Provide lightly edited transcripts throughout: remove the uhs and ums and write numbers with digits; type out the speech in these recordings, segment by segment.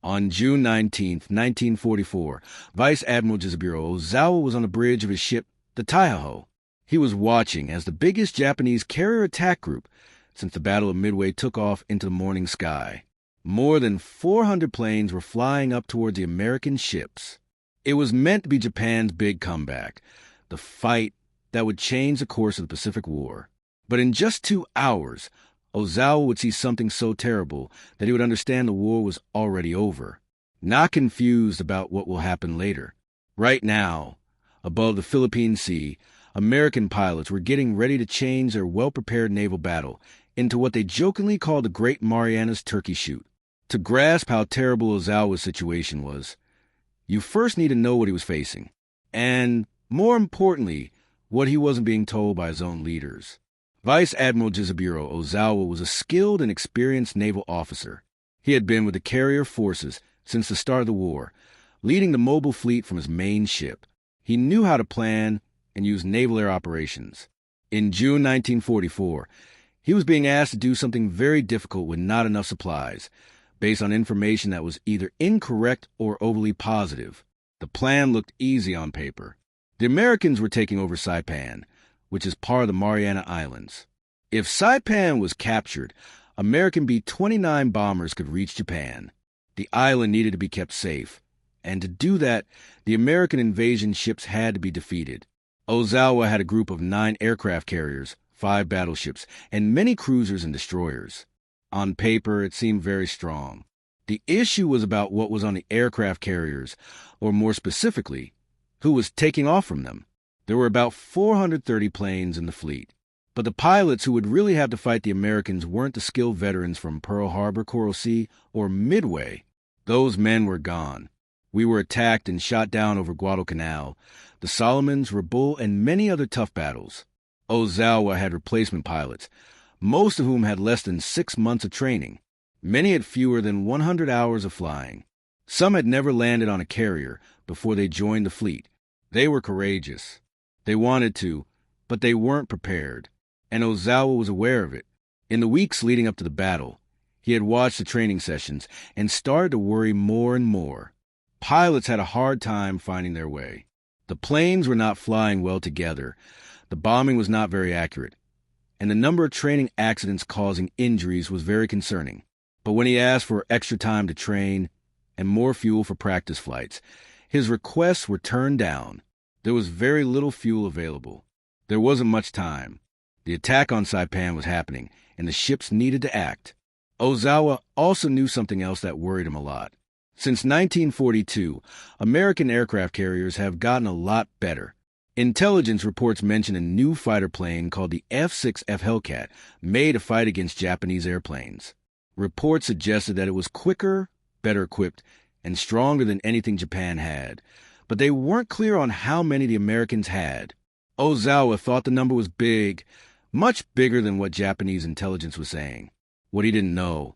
On June 19, 1944, Vice Admiral Jisaburo Ozawa was on the bridge of his ship, the Taiho. He was watching as the biggest Japanese carrier attack group since the Battle of Midway took off into the morning sky. More than 400 planes were flying up toward the American ships. It was meant to be Japan's big comeback, the fight that would change the course of the Pacific War. But in just 2 hours, Ozawa would see something so terrible that he would understand the war was already over, not confused about what will happen later. Right now, above the Philippine Sea, American pilots were getting ready to change their well-prepared naval battle into what they jokingly called the Great Marianas Turkey Shoot. To grasp how terrible Ozawa's situation was, you first need to know what he was facing, and, more importantly, what he wasn't being told by his own leaders. Vice Admiral Jisaburo Ozawa was a skilled and experienced naval officer. He had been with the carrier forces since the start of the war, leading the mobile fleet from his main ship. He knew how to plan and use naval air operations. In June 1944, he was being asked to do something very difficult with not enough supplies, based on information that was either incorrect or overly positive. The plan looked easy on paper. The Americans were taking over Saipan, which is part of the Mariana Islands. If Saipan was captured, American B-29 bombers could reach Japan. The island needed to be kept safe, and to do that, the American invasion ships had to be defeated. Ozawa had a group of 9 aircraft carriers, 5 battleships, and many cruisers and destroyers. On paper, it seemed very strong. The issue was about what was on the aircraft carriers, or more specifically, who was taking off from them. There were about 430 planes in the fleet, but the pilots who would really have to fight the Americans weren't the skilled veterans from Pearl Harbor, Coral Sea, or Midway. Those men were gone. We were attacked and shot down over Guadalcanal, the Solomons, Rabaul, and many other tough battles. Ozawa had replacement pilots, most of whom had less than 6 months of training. Many had fewer than 100 hours of flying. Some had never landed on a carrier before they joined the fleet. They were courageous. They wanted to, but they weren't prepared, and Ozawa was aware of it. In the weeks leading up to the battle, he had watched the training sessions and started to worry more and more. Pilots had a hard time finding their way. The planes were not flying well together, the bombing was not very accurate, and the number of training accidents causing injuries was very concerning. But when he asked for extra time to train and more fuel for practice flights, his requests were turned down. There was very little fuel available. There wasn't much time. The attack on Saipan was happening, and the ships needed to act. Ozawa also knew something else that worried him a lot. Since 1942, American aircraft carriers have gotten a lot better. Intelligence reports mention a new fighter plane called the F6F Hellcat, made to fight against Japanese airplanes. Reports suggested that it was quicker, better equipped, and stronger than anything Japan had, but they weren't clear on how many the Americans had. Ozawa thought the number was big, much bigger than what Japanese intelligence was saying. What he didn't know,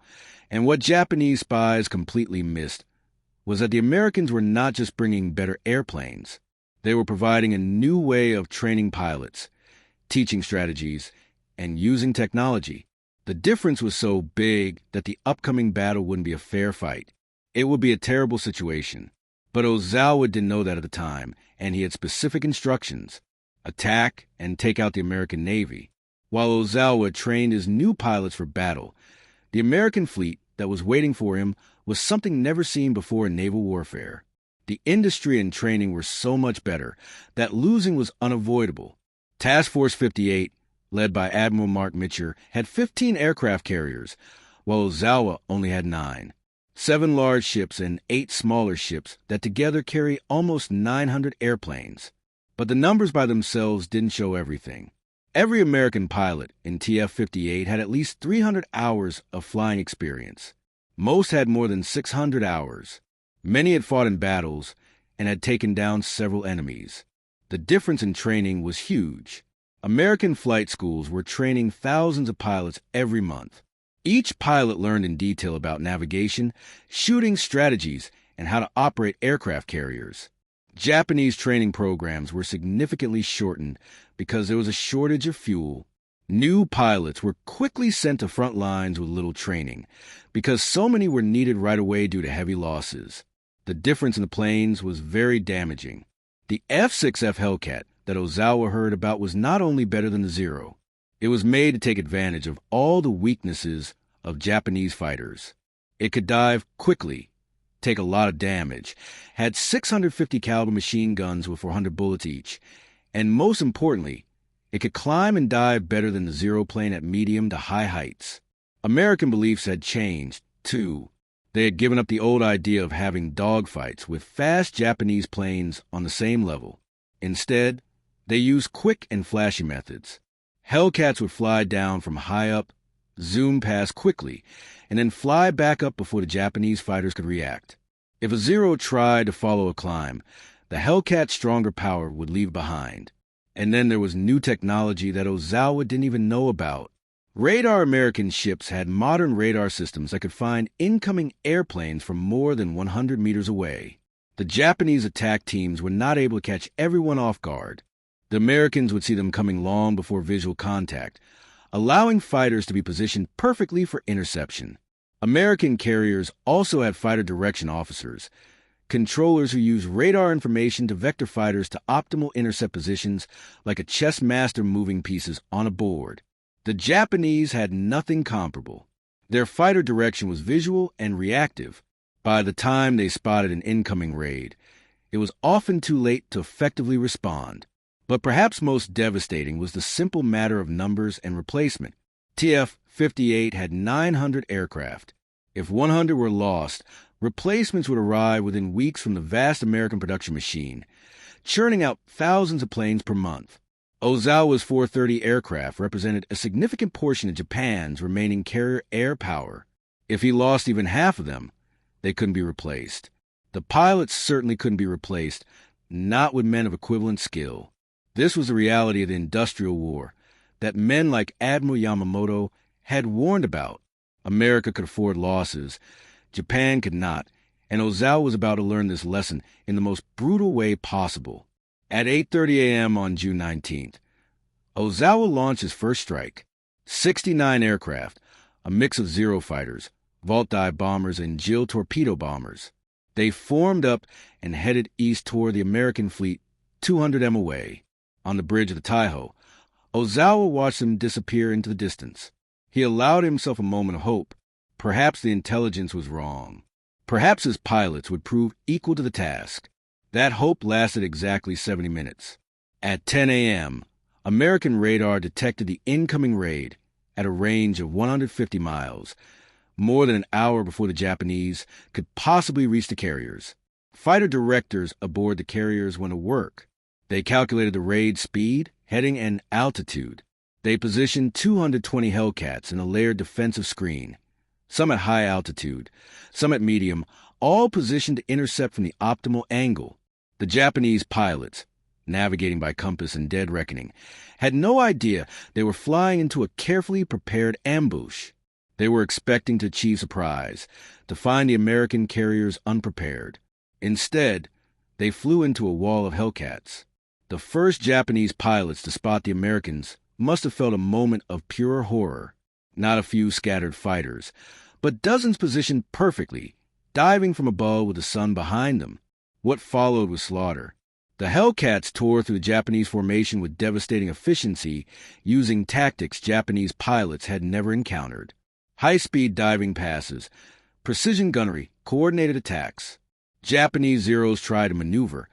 and what Japanese spies completely missed, was that the Americans were not just bringing better airplanes. They were providing a new way of training pilots, teaching strategies, and using technology. The difference was so big that the upcoming battle wouldn't be a fair fight. It would be a terrible situation. But Ozawa didn't know that at the time, and he had specific instructions: attack and take out the American Navy. While Ozawa trained his new pilots for battle, the American fleet that was waiting for him was something never seen before in naval warfare. The industry and training were so much better that losing was unavoidable. Task Force 58, led by Admiral Mark Mitcher, had 15 aircraft carriers, while Ozawa only had 9. 7 large ships and 8 smaller ships that together carry almost 900 airplanes. But the numbers by themselves didn't show everything. Every American pilot in TF-58 had at least 300 hours of flying experience. Most had more than 600 hours. Many had fought in battles and had taken down several enemies. The difference in training was huge. American flight schools were training thousands of pilots every month. Each pilot learned in detail about navigation, shooting strategies, and how to operate aircraft carriers. Japanese training programs were significantly shortened because there was a shortage of fuel. New pilots were quickly sent to front lines with little training, because so many were needed right away due to heavy losses. The difference in the planes was very damaging. The F6F Hellcat that Ozawa heard about was not only better than the Zero, it was made to take advantage of all the weaknesses of Japanese fighters. It could dive quickly, take a lot of damage, had 650 caliber machine guns with 400 bullets each, and most importantly, it could climb and dive better than the Zero plane at medium to high heights. American beliefs had changed, too. They had given up the old idea of having dogfights with fast Japanese planes on the same level. Instead, they used quick and flashy methods. Hellcats would fly down from high up, zoom past quickly, and then fly back up before the Japanese fighters could react. If a Zero tried to follow a climb, the Hellcat's stronger power would leave behind. And then there was new technology that Ozawa didn't even know about. Radar American ships had modern radar systems that could find incoming airplanes from more than 100 meters away. The Japanese attack teams were not able to catch everyone off guard. The Americans would see them coming long before visual contact, allowing fighters to be positioned perfectly for interception. American carriers also had fighter direction officers, controllers who used radar information to vector fighters to optimal intercept positions like a chess master moving pieces on a board. The Japanese had nothing comparable. Their fighter direction was visual and reactive. By the time they spotted an incoming raid, it was often too late to effectively respond. But perhaps most devastating was the simple matter of numbers and replacement. TF-58 had 900 aircraft. If 100 were lost, replacements would arrive within weeks from the vast American production machine, churning out thousands of planes per month. Ozawa's 430 aircraft represented a significant portion of Japan's remaining carrier air power. If he lost even half of them, they couldn't be replaced. The pilots certainly couldn't be replaced, not with men of equivalent skill. This was the reality of the Industrial War that men like Admiral Yamamoto had warned about. America could afford losses. Japan could not, and Ozawa was about to learn this lesson in the most brutal way possible. At 8:30 a.m. on June 19th, Ozawa launched his first strike. 69 aircraft, a mix of Zero fighters, vault-dive bombers, and Jill torpedo bombers. They formed up and headed east toward the American fleet 200 m away. On the bridge of the Taiho, Ozawa watched them disappear into the distance. He allowed himself a moment of hope. Perhaps the intelligence was wrong. Perhaps his pilots would prove equal to the task. That hope lasted exactly 70 minutes. At 10 a.m., American radar detected the incoming raid at a range of 150 miles, more than an hour before the Japanese could possibly reach the carriers. Fighter directors aboard the carriers went to work. They calculated the raid speed, heading, and altitude. They positioned 220 Hellcats in a layered defensive screen, some at high altitude, some at medium, all positioned to intercept from the optimal angle. The Japanese pilots, navigating by compass and dead reckoning, had no idea they were flying into a carefully prepared ambush. They were expecting to achieve surprise, to find the American carriers unprepared. Instead, they flew into a wall of Hellcats. The first Japanese pilots to spot the Americans must have felt a moment of pure horror. Not a few scattered fighters, but dozens positioned perfectly, diving from above with the sun behind them. What followed was slaughter. The Hellcats tore through the Japanese formation with devastating efficiency, using tactics Japanese pilots had never encountered. High-speed diving passes, precision gunnery, coordinated attacks. Japanese Zeros tried to maneuver,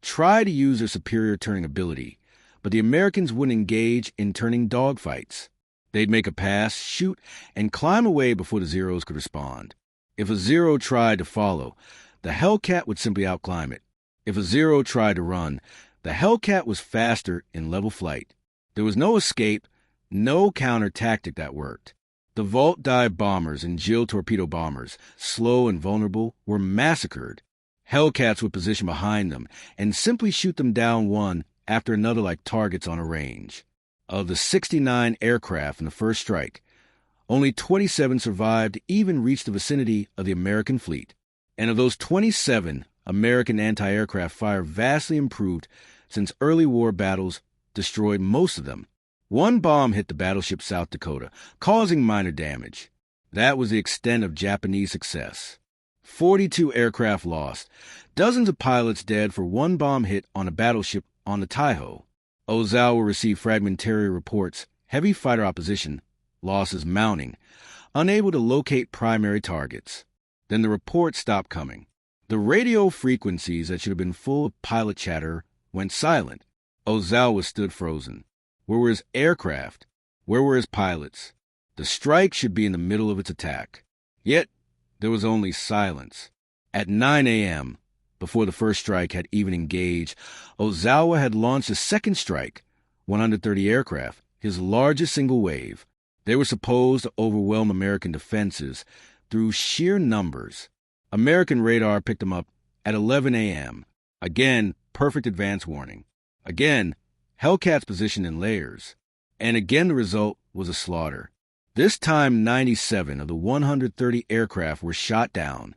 tried to use their superior turning ability, but the Americans wouldn't engage in turning dogfights. They'd make a pass, shoot, and climb away before the Zeros could respond. If a Zero tried to follow, the Hellcat would simply outclimb it. If a Zero tried to run, the Hellcat was faster in level flight. There was no escape, no counter tactic that worked. The vault-dive bombers and Jill torpedo bombers, slow and vulnerable, were massacred. Hellcats would position behind them and simply shoot them down one after another like targets on a range. Of the 69 aircraft in the first strike, only 27 survived to even reach the vicinity of the American fleet. And of those 27, American anti-aircraft fire vastly improved since early war battles destroyed most of them. One bomb hit the battleship South Dakota, causing minor damage. That was the extent of Japanese success. 42 aircraft lost, dozens of pilots dead for one bomb hit on a battleship on the Taiho. Ozawa received fragmentary reports, heavy fighter opposition, losses mounting, unable to locate primary targets. Then the reports stopped coming. The radio frequencies that should have been full of pilot chatter went silent. Ozawa stood frozen. Where were his aircraft? Where were his pilots? The strike should be in the middle of its attack. Yet, there was only silence. At 9 a.m., before the first strike had even engaged, Ozawa had launched a second strike, 130 aircraft, his largest single wave. They were supposed to overwhelm American defenses through sheer numbers. American radar picked them up at 11 a.m. Again, perfect advance warning. Again, Hellcats positioned in layers. And again the result was a slaughter. This time 97 of the 130 aircraft were shot down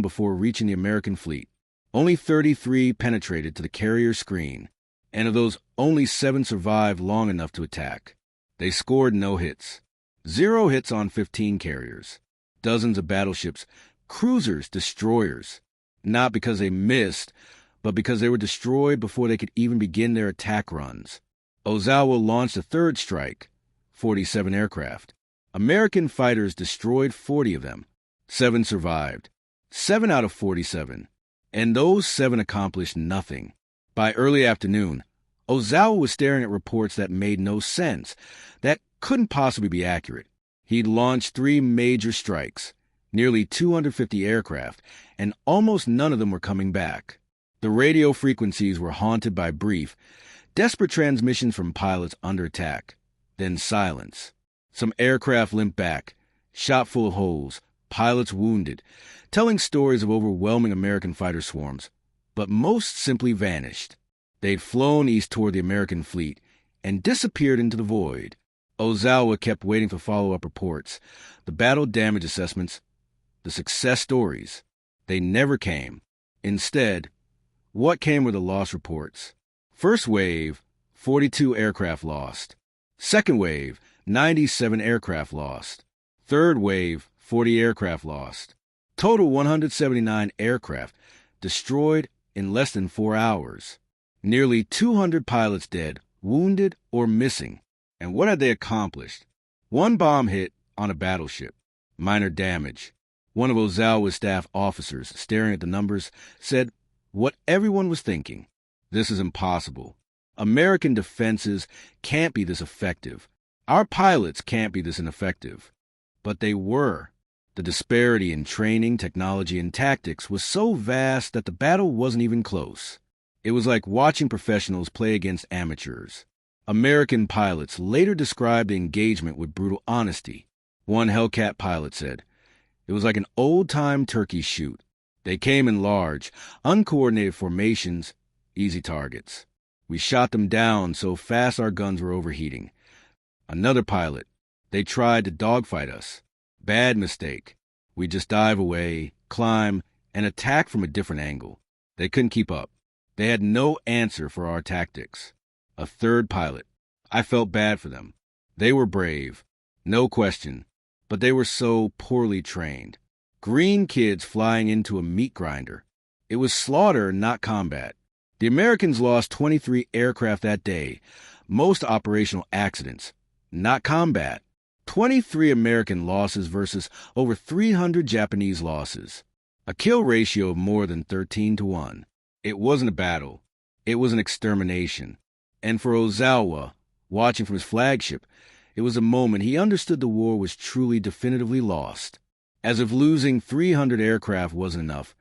before reaching the American fleet. Only 33 penetrated to the carrier screen, and of those only 7 survived long enough to attack. They scored no hits. 0 hits on 15 carriers. Dozens of battleships, cruisers, destroyers. Not because they missed, but because they were destroyed before they could even begin their attack runs. Ozawa launched a third strike, 47 aircraft. American fighters destroyed 40 of them. 7 survived. 7 out of 47. And those 7 accomplished nothing. By early afternoon, Ozawa was staring at reports that made no sense, that couldn't possibly be accurate. He'd launched 3 major strikes, nearly 250 aircraft, and almost none of them were coming back. The radio frequencies were haunted by brief, desperate transmissions from pilots under attack. Then silence. Some aircraft limped back, shot full of holes, pilots wounded, telling stories of overwhelming American fighter swarms, but most simply vanished. They'd flown east toward the American fleet and disappeared into the void. Ozawa kept waiting for follow-up reports, the battle damage assessments, the success stories. They never came. Instead, what came were the loss reports. First wave, 42 aircraft lost. Second wave, 97 aircraft lost. Third wave, 40 aircraft lost. Total 179 aircraft destroyed in less than 4 hours. Nearly 200 pilots dead, wounded, or missing. And what had they accomplished? 1 bomb hit on a battleship. Minor damage. One of Ozawa's staff officers, staring at the numbers, said what everyone was thinking. This is impossible. American defenses can't be this effective. Our pilots can't be this ineffective. But they were. The disparity in training, technology, and tactics was so vast that the battle wasn't even close. It was like watching professionals play against amateurs. American pilots later described the engagement with brutal honesty. One Hellcat pilot said, "It was like an old-time turkey shoot. They came in large, uncoordinated formations, easy targets. We shot them down so fast our guns were overheating." Another pilot, "They tried to dogfight us. Bad mistake. We just dive away, climb, and attack from a different angle. They couldn't keep up. They had no answer for our tactics." A third pilot, "I felt bad for them. They were brave, no question, but they were so poorly trained. Green kids flying into a meat grinder. It was slaughter, not combat." The Americans lost 23 aircraft that day, most operational accidents, not combat. 23 American losses versus over 300 Japanese losses. A kill ratio of more than 13-1. It wasn't a battle. It was an extermination. And for Ozawa, watching from his flagship, it was a moment he understood the war was truly definitively lost. As if losing 300 aircraft wasn't enough,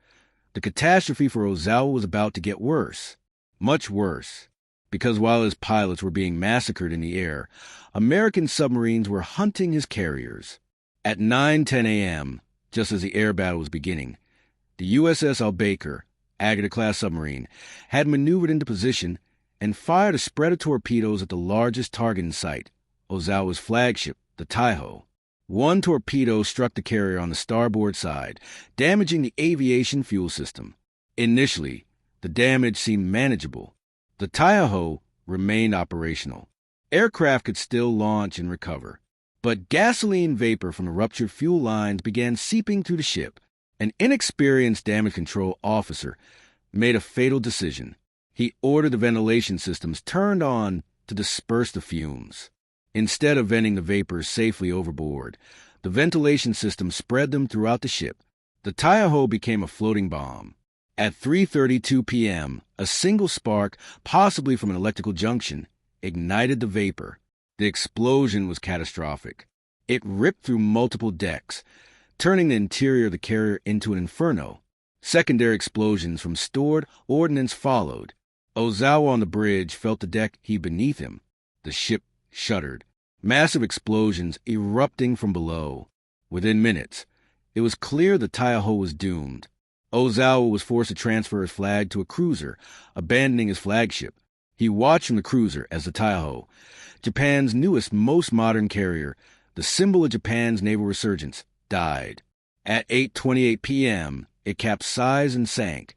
the catastrophe for Ozawa was about to get worse. Much worse. Because while his pilots were being massacred in the air, American submarines were hunting his carriers. At 9:10 a.m., just as the air battle was beginning, the USS Albaker, Agata-class submarine, had maneuvered into position and fired a spread of torpedoes at the largest target in sight, Ozawa's flagship, the Taiho. One torpedo struck the carrier on the starboard side, damaging the aviation fuel system. Initially, the damage seemed manageable. The Taiho remained operational. Aircraft could still launch and recover. But gasoline vapor from the ruptured fuel lines began seeping through the ship. An inexperienced damage control officer made a fatal decision. He ordered the ventilation systems turned on to disperse the fumes. Instead of venting the vapors safely overboard, the ventilation system spread them throughout the ship. The Tahoe became a floating bomb. At 3:32 p.m., a single spark, possibly from an electrical junction, ignited the vapor. The explosion was catastrophic. It ripped through multiple decks, turning the interior of the carrier into an inferno. Secondary explosions from stored ordnance followed. Ozawa on the bridge felt the deck heave beneath him. The ship shuddered. Massive explosions erupting from below. Within minutes, it was clear the Tahoe was doomed. Ozawa was forced to transfer his flag to a cruiser, abandoning his flagship. He watched from the cruiser as the Tahoe, Japan's newest, most modern carrier, the symbol of Japan's naval resurgence, died. At 8:28 p.m., it capsized and sank,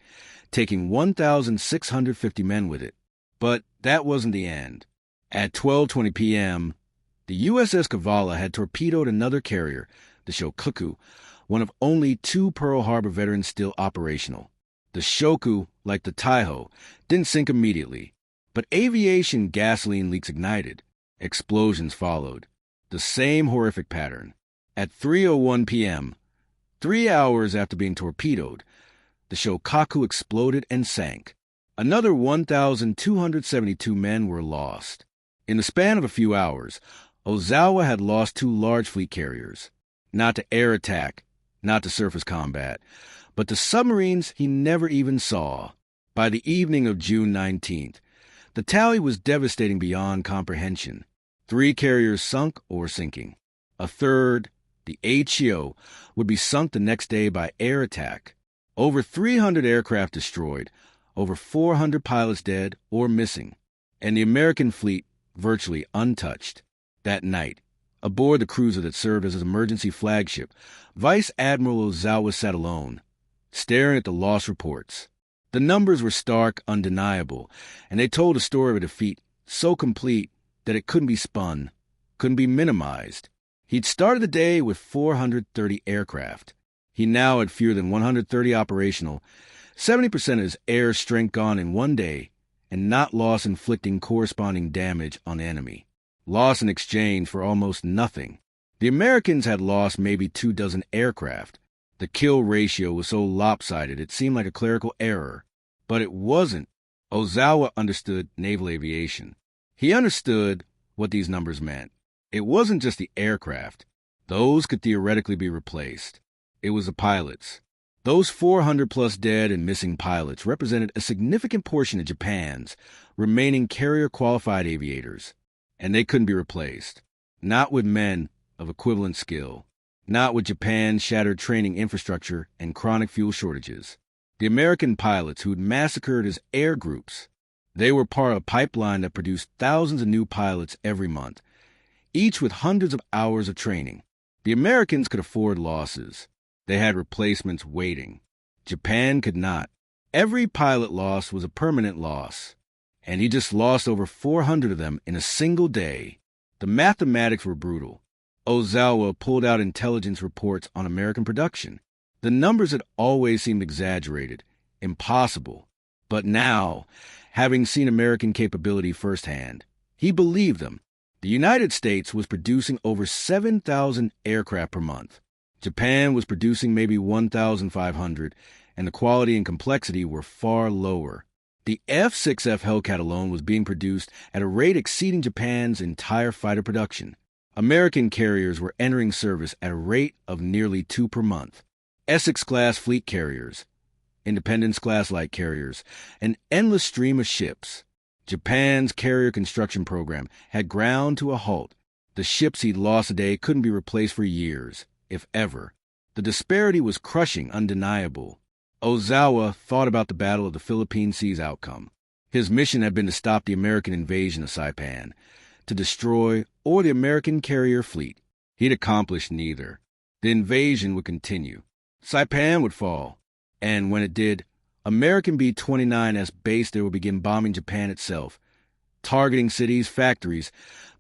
taking 1,650 men with it. But that wasn't the end. At 12:20 p.m., the USS Kavala had torpedoed another carrier, the Shokaku, one of only 2 Pearl Harbor veterans still operational. The Shokaku, like the Tahoe, didn't sink immediately, but aviation gasoline leaks ignited. Explosions followed. The same horrific pattern. At 3:01 p.m., 3 hours after being torpedoed, the Shokaku exploded and sank. Another 1,272 men were lost. In the span of a few hours, Ozawa had lost 2 large fleet carriers. Not to air attack, not to surface combat, but to submarines he never even saw. By the evening of June 19th, the tally was devastating beyond comprehension. 3 carriers sunk or sinking. A third, the HEO, would be sunk the next day by air attack. Over 300 aircraft destroyed, over 400 pilots dead or missing, and the American fleet virtually untouched. That night, aboard the cruiser that served as his emergency flagship, Vice Admiral Ozawa sat alone, staring at the loss reports. The numbers were stark, undeniable, and they told a story of a defeat so complete that it couldn't be spun, couldn't be minimized. He'd started the day with 430 aircraft. He now had fewer than 130 operational, 70% of his air strength gone in one day, and not loss inflicting corresponding damage on the enemy. Loss in exchange for almost nothing. The Americans had lost maybe 24 aircraft. The kill ratio was so lopsided it seemed like a clerical error. But it wasn't. Ozawa understood naval aviation. He understood what these numbers meant. It wasn't just the aircraft. Those could theoretically be replaced. It was the pilots. Those 400-plus dead and missing pilots represented a significant portion of Japan's remaining carrier-qualified aviators, and they couldn't be replaced. Not with men of equivalent skill. Not with Japan's shattered training infrastructure and chronic fuel shortages. The American pilots who'd massacred his air groups. They were part of a pipeline that produced thousands of new pilots every month, each with hundreds of hours of training. The Americans could afford losses. They had replacements waiting. Japan could not. Every pilot loss was a permanent loss, and he just lost over 400 of them in a single day. The mathematics were brutal. Ozawa pulled out intelligence reports on American production. The numbers had always seemed exaggerated, impossible. But now, having seen American capability firsthand, he believed them. The United States was producing over 7,000 aircraft per month. Japan was producing maybe 1,500, and the quality and complexity were far lower. The F6F Hellcat alone was being produced at a rate exceeding Japan's entire fighter production. American carriers were entering service at a rate of nearly 2 per month. Essex-class fleet carriers, Independence-class light carriers, an endless stream of ships. Japan's carrier construction program had ground to a halt. The ships he'd lost a day couldn't be replaced for years, if ever. The disparity was crushing, undeniable. Ozawa thought about the Battle of the Philippine Sea's outcome. His mission had been to stop the American invasion of Saipan, to destroy or the American carrier fleet. He'd accomplished neither. The invasion would continue. Saipan would fall, and when it did, American B-29's base there would begin bombing Japan itself, targeting cities, factories,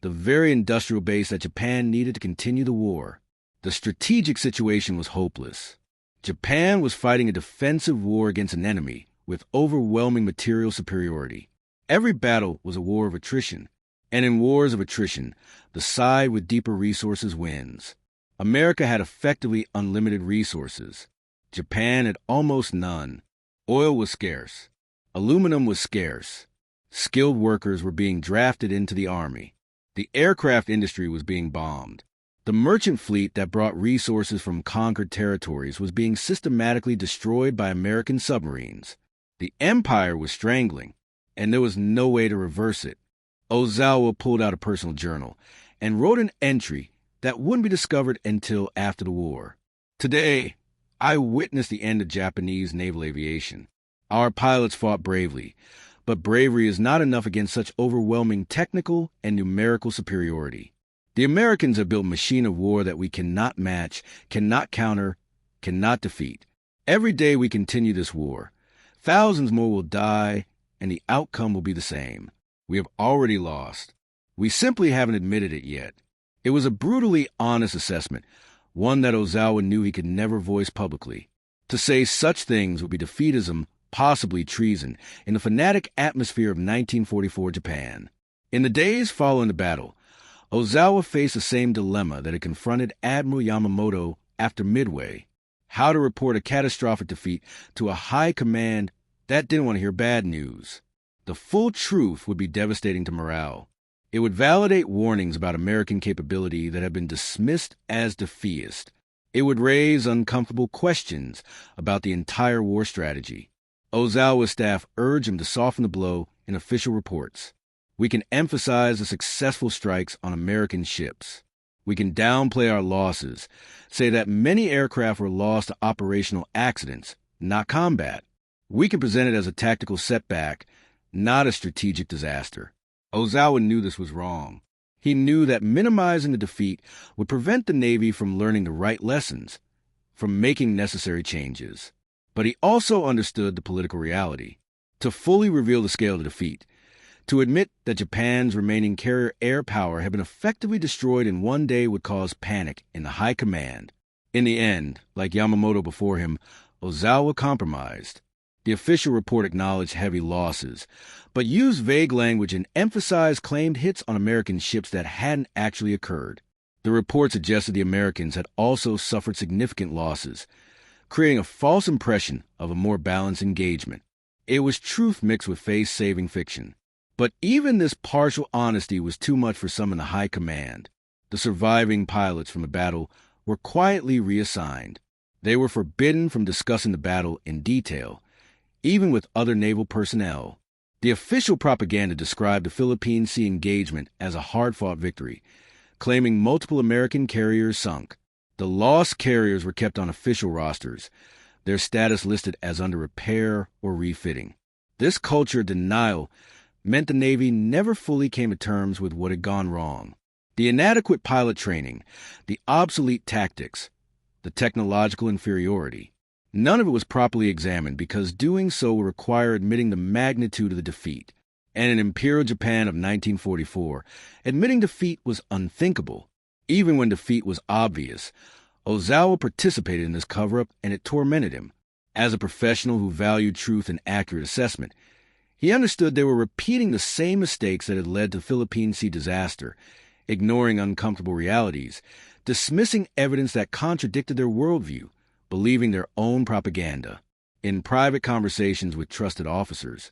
the very industrial base that Japan needed to continue the war. The strategic situation was hopeless. Japan was fighting a defensive war against an enemy with overwhelming material superiority. Every battle was a war of attrition, and in wars of attrition, the side with deeper resources wins. America had effectively unlimited resources. Japan had almost none. Oil was scarce. Aluminum was scarce. Skilled workers were being drafted into the army. The aircraft industry was being bombed. The merchant fleet that brought resources from conquered territories was being systematically destroyed by American submarines. The empire was strangling, and there was no way to reverse it. Ozawa pulled out a personal journal and wrote an entry that wouldn't be discovered until after the war. Today, I witnessed the end of Japanese naval aviation. Our pilots fought bravely, but bravery is not enough against such overwhelming technical and numerical superiority. The Americans have built a machine of war that we cannot match, cannot counter, cannot defeat. Every day we continue this war, thousands more will die, and the outcome will be the same. We have already lost. We simply haven't admitted it yet. It was a brutally honest assessment, one that Ozawa knew he could never voice publicly. To say such things would be defeatism, possibly treason, in the fanatic atmosphere of 1944 Japan. In the days following the battle, Ozawa faced the same dilemma that had confronted Admiral Yamamoto after Midway: how to report a catastrophic defeat to a high command that didn't want to hear bad news. The full truth would be devastating to morale. It would validate warnings about American capability that had been dismissed as defeatist. It would raise uncomfortable questions about the entire war strategy. Ozawa's staff urged him to soften the blow in official reports. We can emphasize the successful strikes on American ships. We can downplay our losses, say that many aircraft were lost to operational accidents, not combat. We can present it as a tactical setback, not a strategic disaster. Ozawa knew this was wrong. He knew that minimizing the defeat would prevent the Navy from learning the right lessons, from making necessary changes. But he also understood the political reality. To fully reveal the scale of the defeat, to admit that Japan's remaining carrier air power had been effectively destroyed in one day would cause panic in the high command. In the end, like Yamamoto before him, Ozawa compromised. The official report acknowledged heavy losses, but used vague language and emphasized claimed hits on American ships that hadn't actually occurred. The report suggested the Americans had also suffered significant losses, creating a false impression of a more balanced engagement. It was truth mixed with face-saving fiction. But even this partial honesty was too much for some in the high command. The surviving pilots from the battle were quietly reassigned. They were forbidden from discussing the battle in detail, even with other naval personnel. The official propaganda described the Philippine Sea engagement as a hard-fought victory, claiming multiple American carriers sunk. The lost carriers were kept on official rosters, their status listed as under repair or refitting. This culture of denial meant the Navy never fully came to terms with what had gone wrong. The inadequate pilot training, the obsolete tactics, the technological inferiority. None of it was properly examined because doing so would require admitting the magnitude of the defeat. And in Imperial Japan of 1944, admitting defeat was unthinkable. Even when defeat was obvious, Ozawa participated in this cover-up and it tormented him. As a professional who valued truth and accurate assessment, he understood they were repeating the same mistakes that had led to the Philippine Sea disaster, ignoring uncomfortable realities, dismissing evidence that contradicted their worldview, believing their own propaganda. In private conversations with trusted officers,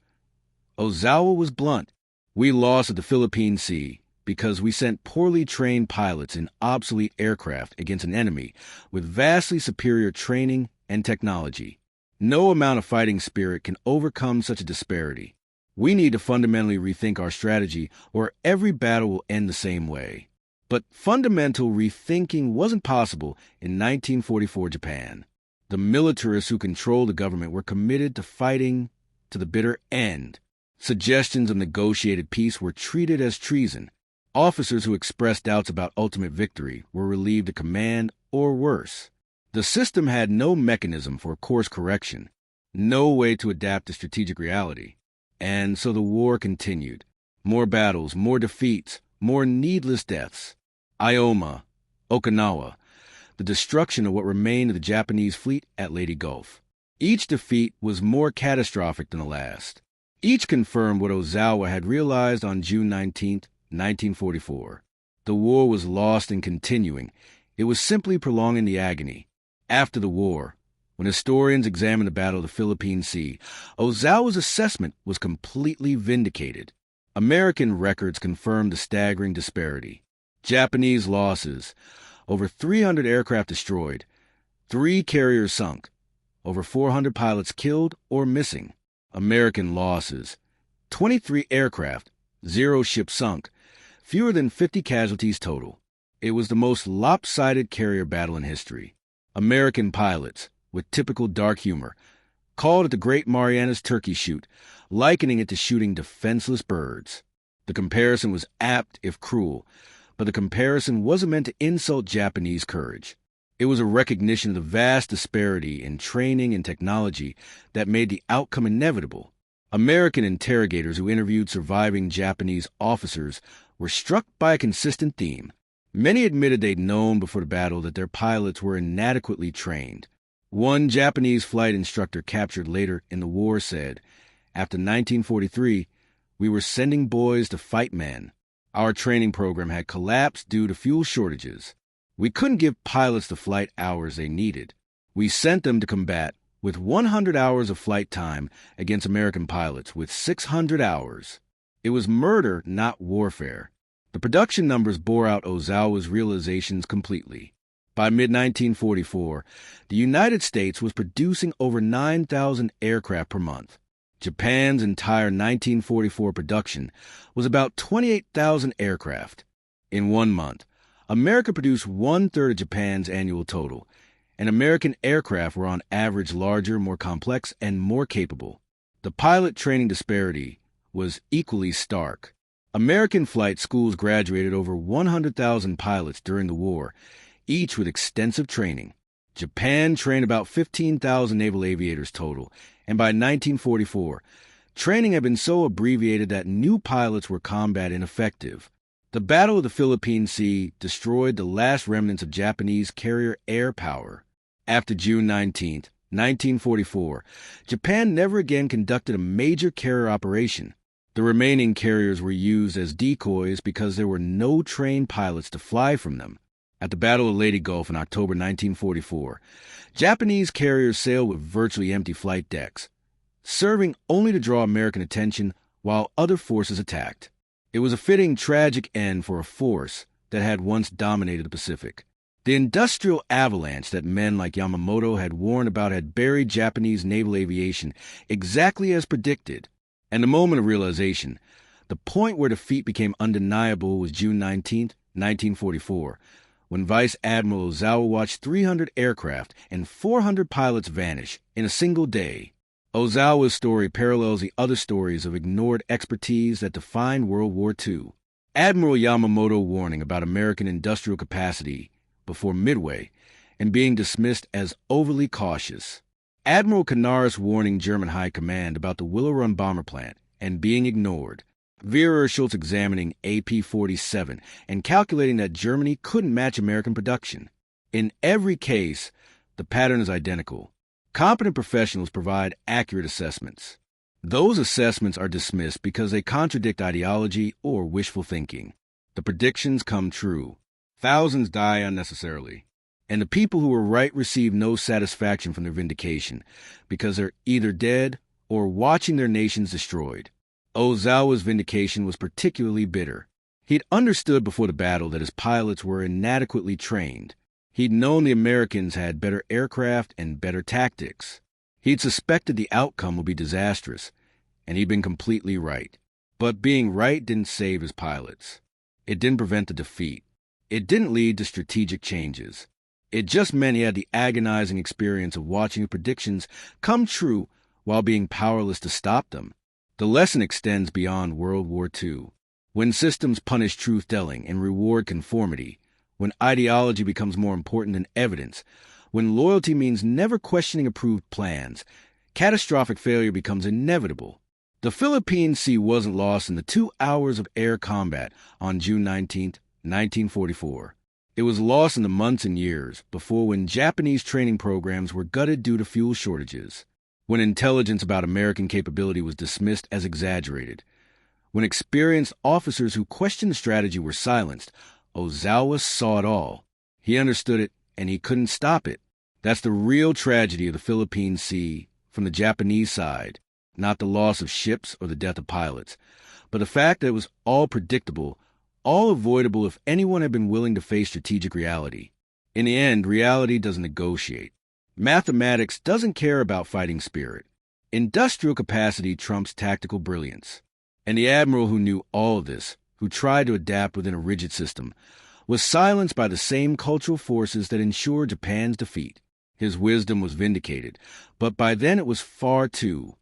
Ozawa was blunt. We lost at the Philippine Sea because we sent poorly trained pilots in obsolete aircraft against an enemy with vastly superior training and technology. No amount of fighting spirit can overcome such a disparity. We need to fundamentally rethink our strategy, or every battle will end the same way. But fundamental rethinking wasn't possible in 1944 Japan. The militarists who controlled the government were committed to fighting to the bitter end. Suggestions of negotiated peace were treated as treason. Officers who expressed doubts about ultimate victory were relieved of command, or worse. The system had no mechanism for course correction, no way to adapt to strategic reality. And so the war continued. More battles, more defeats, more needless deaths. Ioma, Okinawa, the destruction of what remained of the Japanese fleet at Leyte Gulf. Each defeat was more catastrophic than the last. Each confirmed what Ozawa had realized on June 19, 1944. The war was lost and continuing. It was simply prolonging the agony. After the war, when historians examined the Battle of the Philippine Sea, Ozawa's assessment was completely vindicated. American records confirmed the staggering disparity. Japanese losses: over 300 aircraft destroyed, 3 carriers sunk, over 400 pilots killed or missing. American losses: 23 aircraft, 0 ships sunk, fewer than 50 casualties total. It was the most lopsided carrier battle in history. American pilots, with typical dark humor, called it the Great Marianas Turkey Shoot, likening it to shooting defenseless birds. The comparison was apt if cruel, but the comparison wasn't meant to insult Japanese courage. It was a recognition of the vast disparity in training and technology that made the outcome inevitable. American interrogators who interviewed surviving Japanese officers were struck by a consistent theme. Many admitted they'd known before the battle that their pilots were inadequately trained. One Japanese flight instructor captured later in the war said, "After 1943, we were sending boys to fight men. Our training program had collapsed due to fuel shortages. We couldn't give pilots the flight hours they needed. We sent them to combat with 100 hours of flight time against American pilots with 600 hours. It was murder, not warfare." The production numbers bore out Ozawa's realizations completely. By mid-1944, the United States was producing over 9,000 aircraft per month. Japan's entire 1944 production was about 28,000 aircraft. In 1 month, America produced 1/3 of Japan's annual total, and American aircraft were on average larger, more complex, and more capable. The pilot training disparity was equally stark. American flight schools graduated over 100,000 pilots during the war, each with extensive training. Japan trained about 15,000 naval aviators total, and by 1944, training had been so abbreviated that new pilots were combat ineffective. The Battle of the Philippine Sea destroyed the last remnants of Japanese carrier air power. After June 19, 1944, Japan never again conducted a major carrier operation. The remaining carriers were used as decoys because there were no trained pilots to fly from them. At the Battle of Leyte Gulf in October 1944, Japanese carriers sailed with virtually empty flight decks, serving only to draw American attention while other forces attacked. It was a fitting, tragic end for a force that had once dominated the Pacific. The industrial avalanche that men like Yamamoto had warned about had buried Japanese naval aviation exactly as predicted. And the moment of realization, the point where defeat became undeniable, was June 19, 1944, when Vice Admiral Ozawa watched 300 aircraft and 400 pilots vanish in a single day. Ozawa's story parallels the other stories of ignored expertise that defined World War II. Admiral Yamamoto warning about American industrial capacity before Midway and being dismissed as overly cautious. Admiral Canaris warning German High Command about the Willow Run bomber plant and being ignored. Vera Schultz examining AP-47 and calculating that Germany couldn't match American production. In every case, the pattern is identical. Competent professionals provide accurate assessments. Those assessments are dismissed because they contradict ideology or wishful thinking. The predictions come true. Thousands die unnecessarily. And the people who were right receive no satisfaction from their vindication because they're either dead or watching their nations destroyed. Ozawa's vindication was particularly bitter. He'd understood before the battle that his pilots were inadequately trained. He'd known the Americans had better aircraft and better tactics. He'd suspected the outcome would be disastrous, and he'd been completely right. But being right didn't save his pilots. It didn't prevent the defeat. It didn't lead to strategic changes. It just meant he had the agonizing experience of watching his predictions come true while being powerless to stop them. The lesson extends beyond World War II. When systems punish truth-telling and reward conformity, when ideology becomes more important than evidence, when loyalty means never questioning approved plans, catastrophic failure becomes inevitable. The Philippine Sea wasn't lost in the 2 hours of air combat on June 19, 1944. It was lost in the months and years before, when Japanese training programs were gutted due to fuel shortages, when intelligence about American capability was dismissed as exaggerated, when experienced officers who questioned the strategy were silenced. Ozawa saw it all. He understood it, and he couldn't stop it. That's the real tragedy of the Philippine Sea from the Japanese side, not the loss of ships or the death of pilots, but the fact that it was all predictable, all avoidable if anyone had been willing to face strategic reality. In the end, reality doesn't negotiate. Mathematics doesn't care about fighting spirit. Industrial capacity trumps tactical brilliance. And the admiral who knew all of this, who tried to adapt within a rigid system, was silenced by the same cultural forces that ensured Japan's defeat. His wisdom was vindicated, but by then it was far too